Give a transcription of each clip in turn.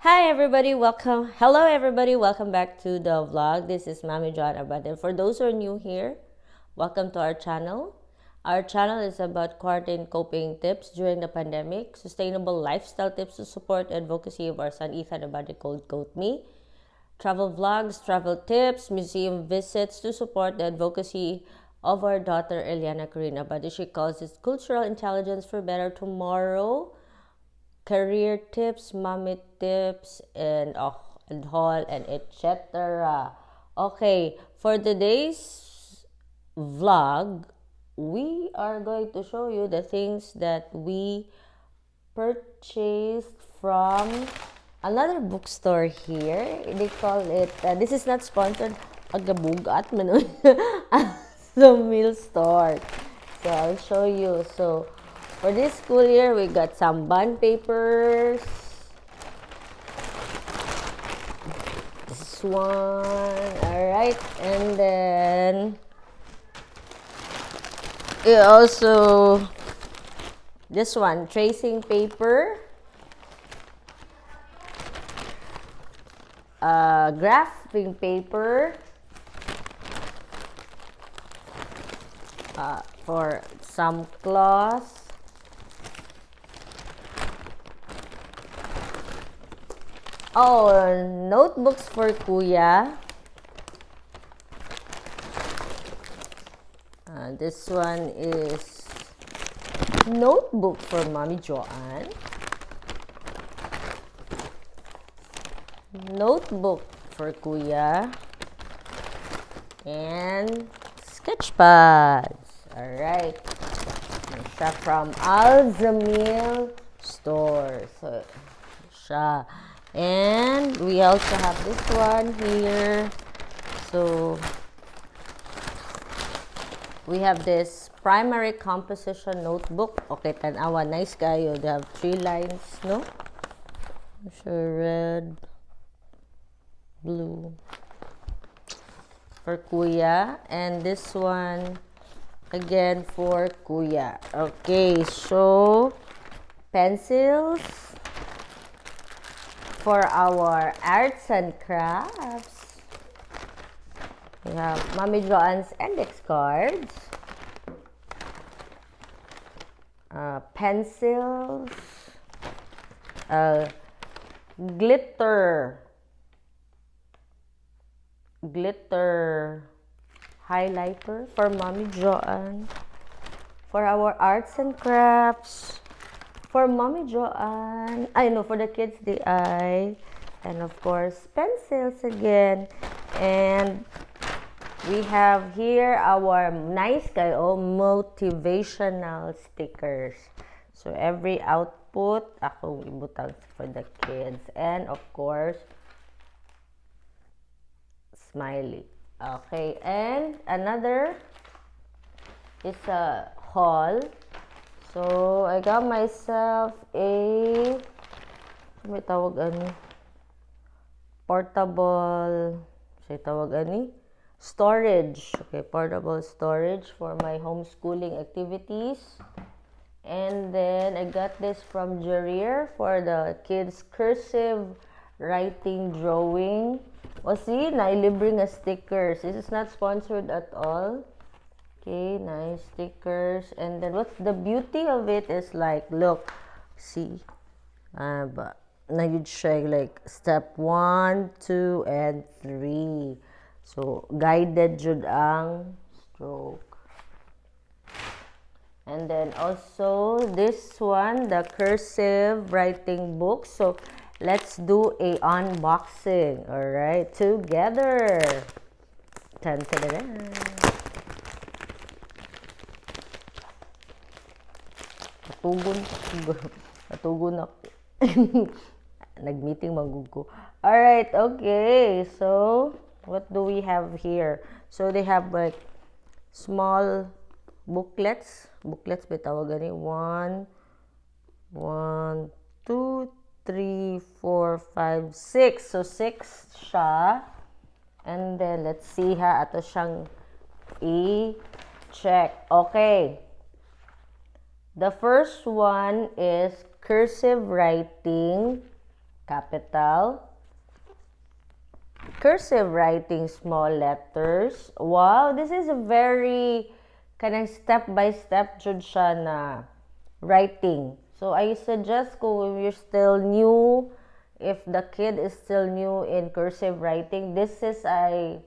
Hi everybody, welcome. Hello everybody, welcome back to the vlog. This is Mami John Abad. And for those who are new here, welcome to our channel. Our channel is about quarantine coping tips during the pandemic, sustainable lifestyle tips to support the advocacy of our son Ethan Abad called Goat Me, travel vlogs, travel tips, museum visits to support the advocacy of our daughter Eliana Karina Abad. She calls it cultural intelligence for better tomorrow, career tips, mommy tips, and haul and etc. Okay, for today's vlog, we are going to show you the things that we purchased from another bookstore here. They call it, this is not sponsored, Agabugat Manoy. The meal store. So I'll show you. So for this school year, we got some bond papers. This one, alright. And then we also, this one, tracing paper. Graphing paper. For some cloths. Oh, notebooks for Kuya. This one is notebook for Mommy Joanne. Notebook for Kuya. And sketch pads. Alright. Siya from Alzamil store. So, siya. And we also have this one here. So, we have this primary composition notebook. Okay, tanawa. Nice kayo. They have 3 lines, no? Sure, red, blue. For Kuya. And this one, again, for Kuya. Okay, so, pencils for our arts and crafts. We have Mommy Joanne's index cards, pencils, glitter highlighter for Mommy Joanne. For our arts and crafts, for Mommy Joanne, for the kids DI, and of course pencils again. And we have here our nice kayo motivational stickers. So every output ako ibutang for the kids, and of course smiley. Okay, and another is a haul. So I got myself a may tawag ani portable storage. Okay, portable storage for my homeschooling activities. And then I got this from Jarir for the kids cursive writing drawing. O see, nailibre nga stickers. This is not sponsored at all. Okay, nice stickers. And then what's the beauty of it is like, look, see, but na yun siya like step 1, 2, and 3. So, guided jud ang stroke. And then also this one, the cursive writing book. So, let's do a unboxing. All right, together. Tan tan tan. Patugon ako. Nag-meeting magugo. Alright, okay. So, what do we have here? So, they have like small booklets. Booklets ba tawag gani? 1, 2, 3, 4, 5, 6. So, 6 siya. And then, let's see ha. Ato siyang i-check. Okay. The first one is cursive writing capital, cursive writing, small letters. Wow, this is a very kanang step-by-step jud siya na writing. So, I suggest kung you're still new, if the kid is still new in cursive writing, I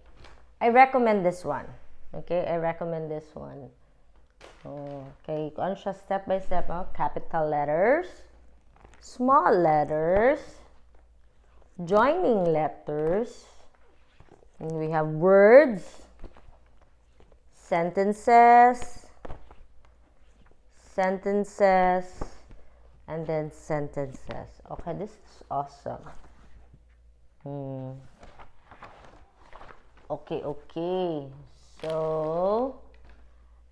recommend this one. Okay, I recommend this one. Okay, kung ano siya step-by-step, capital letters, small letters, joining letters, and we have words, sentences, and then sentences. Okay, this is awesome. Okay. So,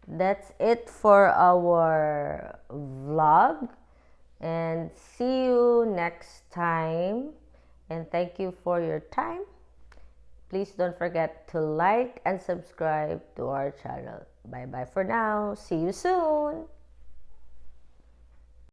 that's it for our vlog. And see you next time. And thank you for your time. Please don't forget to like and subscribe to our channel. Bye-bye for now. See you soon.